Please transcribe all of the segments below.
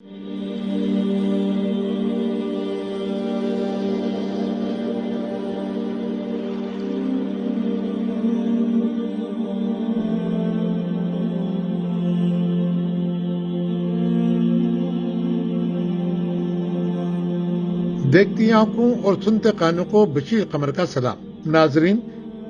دیکھتی آنکھوں اور سنتے کانوں کو بشیر قمر کا سلام۔ ناظرین،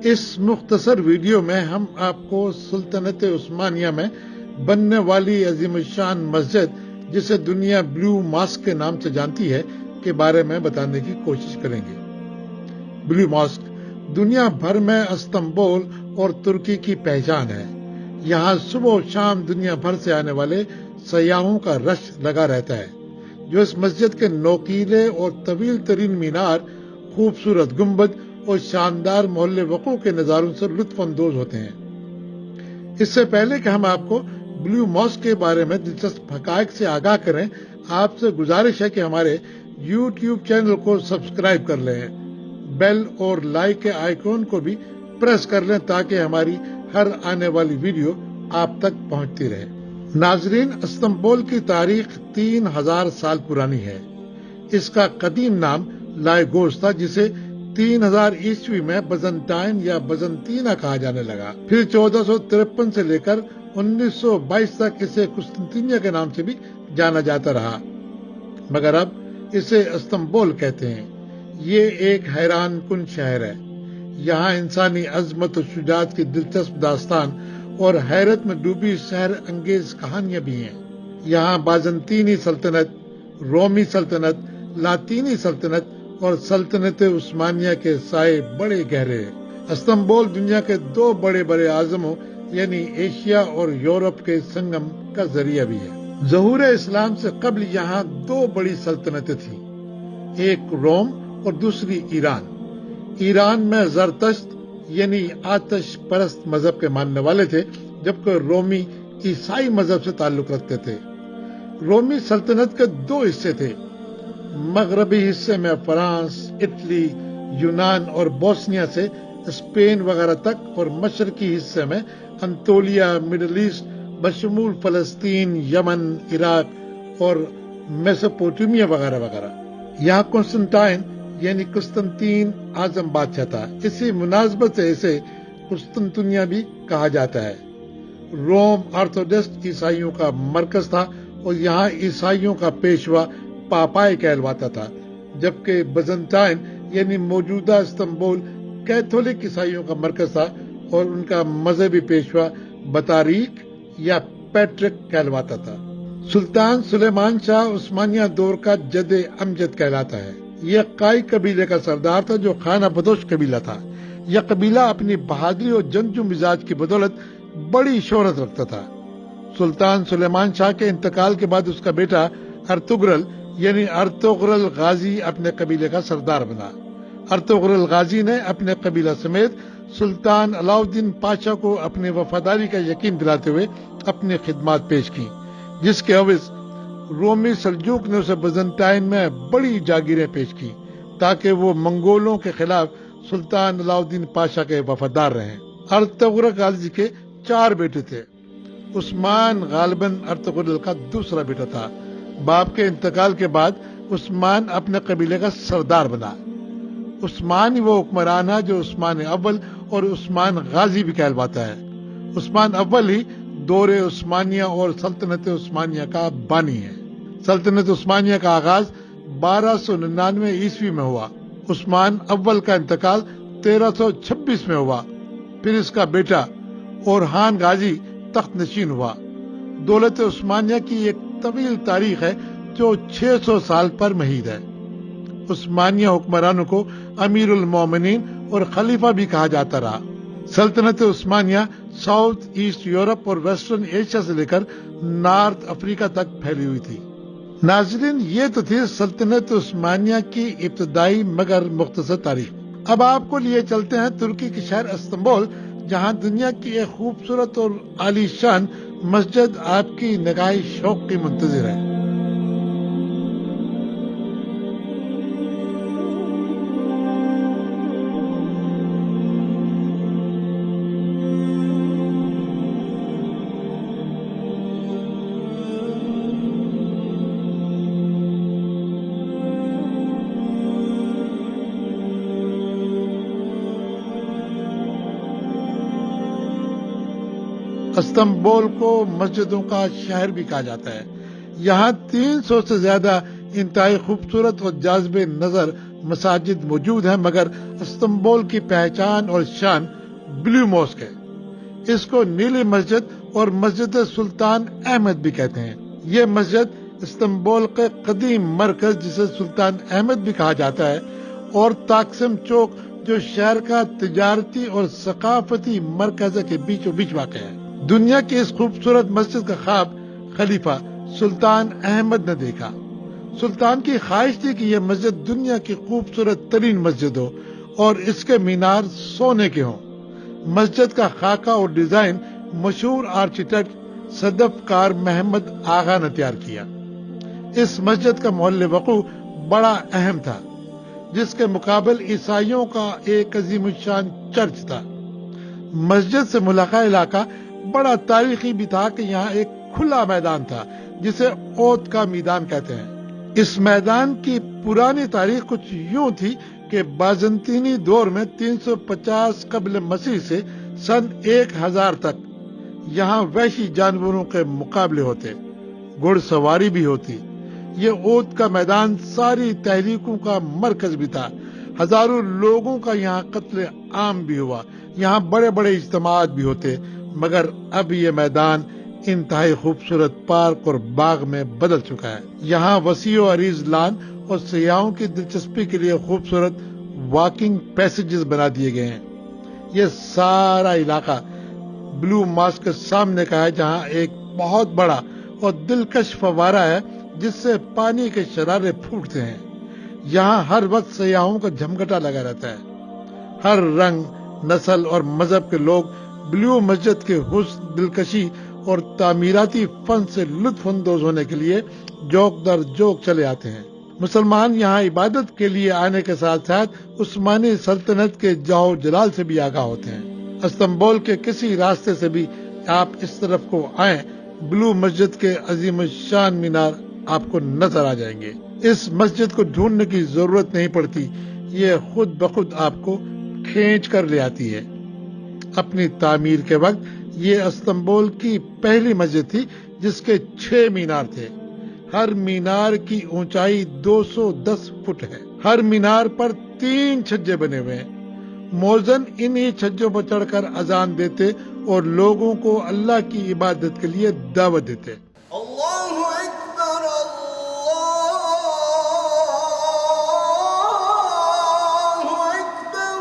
اس مختصر ویڈیو میں ہم آپ کو سلطنت عثمانیہ میں بننے والی عظیم الشان مسجد جسے دنیا بلیو ماسک کے نام سے جانتی ہے کے بارے میں بتانے کی کوشش کریں گے۔ بلیو ماسک دنیا بھر میں استنبول اور ترکی کی پہچان ہے۔ یہاں صبح و شام دنیا بھر سے آنے والے سیاحوں کا رش لگا رہتا ہے، جو اس مسجد کے نوکیلے اور طویل ترین مینار، خوبصورت گنبد اور شاندار محل وقوع کے نظاروں سے لطف اندوز ہوتے ہیں۔ اس سے پہلے کہ ہم آپ کو بلیو ماسک کے بارے میں دلچسپ حقائق سے آگاہ کریں، آپ سے گزارش ہے کہ ہمارے یوٹیوب چینل کو سبسکرائب کر لیں، بیل اور لائک کے آئیکن کو بھی پریس کر لیں تاکہ ہماری ہر آنے والی ویڈیو آپ تک پہنچتی رہے۔ ناظرین، استنبول کی تاریخ 3000 سال پرانی ہے۔ اس کا قدیم نام لائگوس تھا، جسے 3000 عیسوی میں بزنطائن یا بزنطینہ کہا جانے لگا۔ پھر 1453 سے لے کر 1922 تک اسے قسطنطنیہ کے نام سے بھی جانا جاتا رہا، مگر اب اسے استنبول کہتے ہیں۔ یہ ایک حیران کن شہر ہے۔ یہاں انسانی عظمت و شجاعت کی دلچسپ داستان اور حیرت میں ڈوبی سحر انگیز کہانیاں بھی ہیں۔ یہاں بازنطینی سلطنت، رومی سلطنت، لاطینی سلطنت اور سلطنت عثمانیہ کے سائے بڑے گہرے ہیں۔ استنبول دنیا کے دو بڑے اعظموں یعنی ایشیا اور یورپ کے سنگم کا ذریعہ بھی ہے۔ ظہور اسلام سے قبل یہاں دو بڑی سلطنتیں تھیں، ایک روم اور دوسری ایران۔ ایران میں زرتشت یعنی آتش پرست مذہب کے ماننے والے تھے، جبکہ رومی عیسائی مذہب سے تعلق رکھتے تھے۔ رومی سلطنت کے دو حصے تھے، مغربی حصے میں فرانس، اٹلی، یونان اور بوسنیا سے اسپین وغیرہ تک، اور مشرقی حصے میں انطولیہ، مڈل ایسٹ بشمول فلسطین، یمن، عراق اور میسوپوٹیمیا وغیرہ وغیرہ۔ یہاں قسطنطین یعنی قسطنطین اعظم بادشاہ تھا، اسی مناسبت سے اسے قسطنطنیہ بھی کہا جاتا ہے۔ روم آرتھوڈکس عیسائیوں کا مرکز تھا اور یہاں عیسائیوں کا پیشوا پاپائے کہلواتا تھا، جبکہ بزنطائن یعنی موجودہ استنبول کیتھولک عیسائیوں کا مرکز تھا اور ان کا مذہبی پیشوا بطاریق یا پیٹرک کہلواتا تھا۔ سلطان سلیمان شاہ عثمانیہ دور کا جد امجد کہلاتا ہے۔ یہ قائی قبیلے کا سردار تھا جو خانہ بدوش قبیلہ تھا۔ یہ قبیلہ اپنی بہادری اور جنگجو مزاج کی بدولت بڑی شہرت رکھتا تھا۔ سلطان سلیمان شاہ کے انتقال کے بعد اس کا بیٹا ارطغرل یعنی ارطغرل غازی اپنے قبیلے کا سردار بنا۔ ارطغرل غازی نے اپنے قبیلہ سمیت سلطان علاؤالدین پاشا کو اپنی وفاداری کا یقین دلاتے ہوئے اپنی خدمات پیش کی، جس کے عوض رومی سلجوق نے اسے بزنطائن میں بڑی جاگیریں پیش کی تاکہ وہ منگولوں کے خلاف سلطان علاؤالدین پاشا کے وفادار رہیں۔ ارطغرل غازی کے 4 بیٹے تھے۔ عثمان غالباً ارطغرل کا دوسرا بیٹا تھا۔ باپ کے انتقال کے بعد عثمان اپنے قبیلے کا سردار بنا۔ عثمان ہی وہ حکمران ہے جو عثمان اول اور عثمان غازی بھی کہلواتا ہے۔ عثمان اول ہی دور عثمانیہ اور سلطنت عثمانیہ کا بانی ہے۔ سلطنت عثمانیہ کا آغاز 1299 عیسوی میں ہوا۔ عثمان اول کا انتقال 1326 میں ہوا۔ پھر اس کا بیٹا اورحان غازی تخت نشین ہوا۔ دولت عثمانیہ کی ایک طویل تاریخ ہے جو 600 سال پر محیط ہے۔ عثمانیہ حکمرانوں کو امیر المومنین اور خلیفہ بھی کہا جاتا رہا۔ سلطنت عثمانیہ ساؤتھ ایسٹ یورپ اور ویسٹرن ایشیا سے لے کر نارتھ افریقہ تک پھیلی ہوئی تھی۔ ناظرین، یہ تو تھی سلطنت عثمانیہ کی ابتدائی مگر مختصر تاریخ۔ اب آپ کو لیے چلتے ہیں ترکی کے شہر استنبول، جہاں دنیا کی ایک خوبصورت اور عالی شان مسجد آپ کی نگاہ شوق کی منتظر ہے۔ استنبول کو مسجدوں کا شہر بھی کہا جاتا ہے۔ یہاں 300 سے زیادہ انتہائی خوبصورت اور جاذب نظر مساجد موجود ہیں، مگر استنبول کی پہچان اور شان بلیو ماسک ہے۔ اس کو نیلی مسجد اور مسجد سلطان احمد بھی کہتے ہیں۔ یہ مسجد استنبول کے قدیم مرکز جسے سلطان احمد بھی کہا جاتا ہے اور تاکسم چوک جو شہر کا تجارتی اور ثقافتی مرکز کے بیچوں بیچ واقع ہے۔ دنیا کی اس خوبصورت مسجد کا خواب خلیفہ سلطان احمد نے دیکھا۔ سلطان کی خواہش تھی کہ یہ مسجد دنیا کی خوبصورت ترین مسجد ہو اور اس کے مینار سونے کے ہوں۔ مسجد کا خاکہ اور ڈیزائن مشہور آرکیٹیکٹ صدف کار محمد آغا نے تیار کیا۔ اس مسجد کا محل وقوع بڑا اہم تھا، جس کے مقابل عیسائیوں کا ایک عظیم الشان چرچ تھا۔ مسجد سے ملحقہ علاقہ بڑا تاریخی بھی تھا کہ یہاں ایک کھلا میدان تھا جسے اوت کا میدان کہتے ہیں۔ اس میدان کی پرانی تاریخ کچھ یوں تھی کہ بازنطینی دور میں 350 قبل مسیح سے سن 1000 تک یہاں وحشی جانوروں کے مقابلے ہوتے، گھڑ سواری بھی ہوتی۔ یہ اوت کا میدان ساری تحریکوں کا مرکز بھی تھا۔ ہزاروں لوگوں کا یہاں قتل عام بھی ہوا، یہاں بڑے بڑے اجتماعات بھی ہوتے، مگر اب یہ میدان انتہائی خوبصورت پارک اور باغ میں بدل چکا ہے۔ یہاں وسیع و عریض لان اور سیاحوں کی دلچسپی کے لیے خوبصورت واکنگ پیسیجز بنا دیے گئے ہیں۔ یہ سارا علاقہ بلیو ماسک کے سامنے کا ہے، جہاں ایک بہت بڑا اور دلکش فوارہ ہے جس سے پانی کے شرارے پھوٹتے ہیں۔ یہاں ہر وقت سیاحوں کا جھمگٹا لگا رہتا ہے۔ ہر رنگ، نسل اور مذہب کے لوگ بلیو مسجد کے حسن، دلکشی اور تعمیراتی فن سے لطف اندوز ہونے کے لیے جوک در جوک چلے آتے ہیں۔ مسلمان یہاں عبادت کے لیے آنے کے ساتھ ساتھ عثمانی سلطنت کے جاہ و جلال سے بھی آگاہ ہوتے ہیں۔ استنبول کے کسی راستے سے بھی آپ اس طرف کو آئیں، بلیو مسجد کے عظیم الشان مینار آپ کو نظر آ جائیں گے۔ اس مسجد کو ڈھونڈنے کی ضرورت نہیں پڑتی، یہ خود بخود آپ کو کھینچ کر لے آتی ہے۔ اپنی تعمیر کے وقت یہ استنبول کی پہلی مسجد تھی جس کے 6 مینار تھے۔ ہر مینار کی اونچائی 210 فٹ ہے۔ ہر مینار پر 3 چھجے بنے ہوئے ہیں۔ مؤذن انہی چھجوں پر چڑھ کر اذان دیتے اور لوگوں کو اللہ کی عبادت کے لیے دعوت دیتے۔ اللہ اکبر اللہ اکبر۔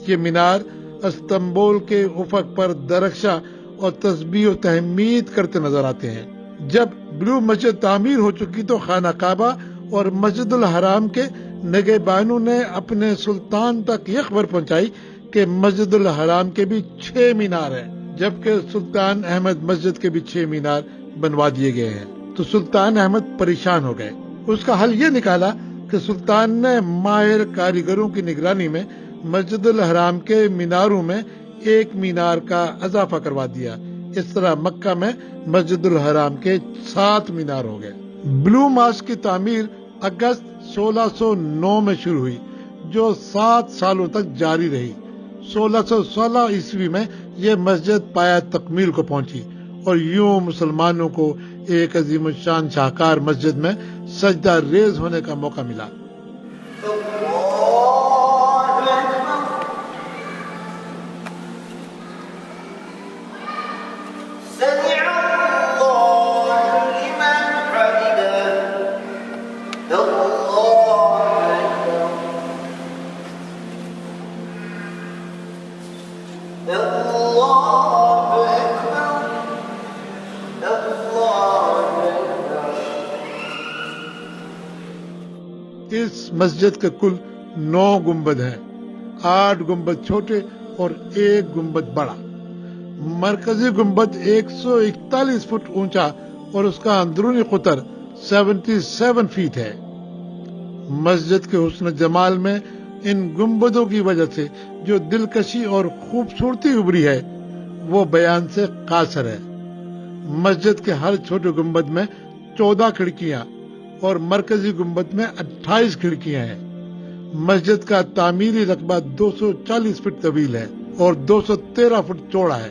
یہ مینار استنبول کے افق پر درخشاں اور تسبیح و تحمید کرتے نظر آتے ہیں۔ جب بلیو مسجد تعمیر ہو چکی تو خانہ کعبہ اور مسجد الحرام کے نگہبانوں نے اپنے سلطان تک یہ خبر پہنچائی کہ مسجد الحرام کے بھی 6 مینار ہیں، جبکہ سلطان احمد مسجد کے بھی 6 مینار بنوا دیے گئے ہیں۔ تو سلطان احمد پریشان ہو گئے۔ اس کا حل یہ نکالا کہ سلطان نے ماہر کاریگروں کی نگرانی میں مسجد الحرام کے میناروں میں 1 مینار کا اضافہ کروا دیا۔ اس طرح مکہ میں مسجد الحرام کے 7 مینار ہو گئے۔ بلیو ماسک کی تعمیر اگست 1609 میں شروع ہوئی، جو 7 سالوں تک جاری رہی۔ 1616 عیسوی میں یہ مسجد پایہ تکمیل کو پہنچی اور یوں مسلمانوں کو ایک عظیم الشان شاہکار مسجد میں سجدہ ریز ہونے کا موقع ملا۔ اس مسجد کے کل 9 گنبد ہیں، 8 گنبد چھوٹے اور 1 گنبد بڑا۔ مرکزی گنبد 141 فٹ اونچا اور اس کا اندرونی قطر 77 فیٹ ہے۔ مسجد کے حسن جمال میں ان گنبدوں کی وجہ سے جو دلکشی اور خوبصورتی ابھری ہے وہ بیان سے قاصر ہے۔ مسجد کے ہر چھوٹے گنبد میں 14 کھڑکیاں اور مرکزی گنبد میں 28 کھڑکیاں ہیں۔ مسجد کا تعمیری رقبہ 240 فٹ طویل ہے اور 213 فٹ چوڑا ہے۔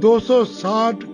260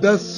10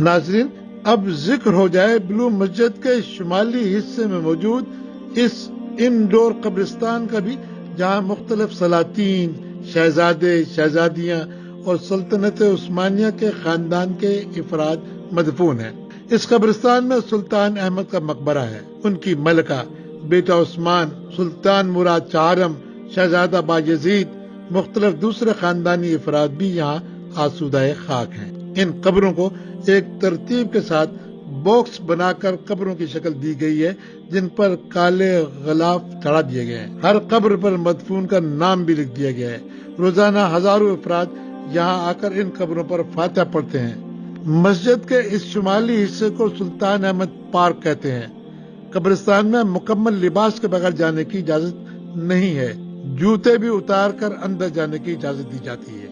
ناظرین، اب ذکر ہو جائے بلو مسجد کے شمالی حصے میں موجود اس انڈور قبرستان کا بھی، جہاں مختلف سلاطین، شہزادے، شہزادیاں اور سلطنت عثمانیہ کے خاندان کے افراد مدفون ہیں۔ اس قبرستان میں سلطان احمد کا مقبرہ ہے، ان کی ملکہ، بیٹا عثمان، سلطان مراد چہارم، شہزادہ باجزید، مختلف دوسرے خاندانی افراد بھی یہاں آسودہ خاک ہیں۔ ان قبروں کو ایک ترتیب کے ساتھ باکس بنا کر قبروں کی شکل دی گئی ہے، جن پر کالے غلاف چڑھا دیے گئے ہیں۔ ہر قبر پر مدفون کا نام بھی لکھ دیا گیا ہے۔ روزانہ ہزاروں افراد یہاں آ کر ان قبروں پر فاتحہ پڑھتے ہیں۔ مسجد کے اس شمالی حصے کو سلطان احمد پارک کہتے ہیں۔ قبرستان میں مکمل لباس کے بغیر جانے کی اجازت نہیں ہے، جوتے بھی اتار کر اندر جانے کی اجازت دی جاتی ہے۔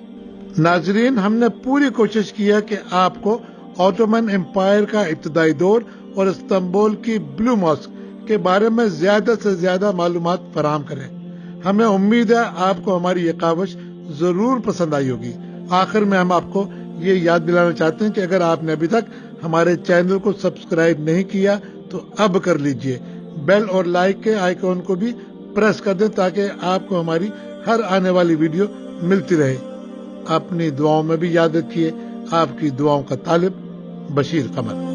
ناظرین، ہم نے پوری کوشش کی ہے کہ آپ کو آٹومن امپائر کا ابتدائی دور اور استنبول کی بلو ماسک کے بارے میں زیادہ سے زیادہ معلومات فراہم کریں۔ ہمیں امید ہے آپ کو ہماری یہ کاوش ضرور پسند آئی ہوگی۔ آخر میں ہم آپ کو یہ یاد دلانا چاہتے ہیں کہ اگر آپ نے ابھی تک ہمارے چینل کو سبسکرائب نہیں کیا تو اب کر لیجئے، بیل اور لائک کے آئیکن کو بھی پریس کر دیں تاکہ آپ کو ہماری ہر آنے والی ویڈیو ملتی رہے۔ اپنی دعاؤں میں بھی یاد رکھیے، آپ کی دعاؤں کا طالب، بشیر قمر۔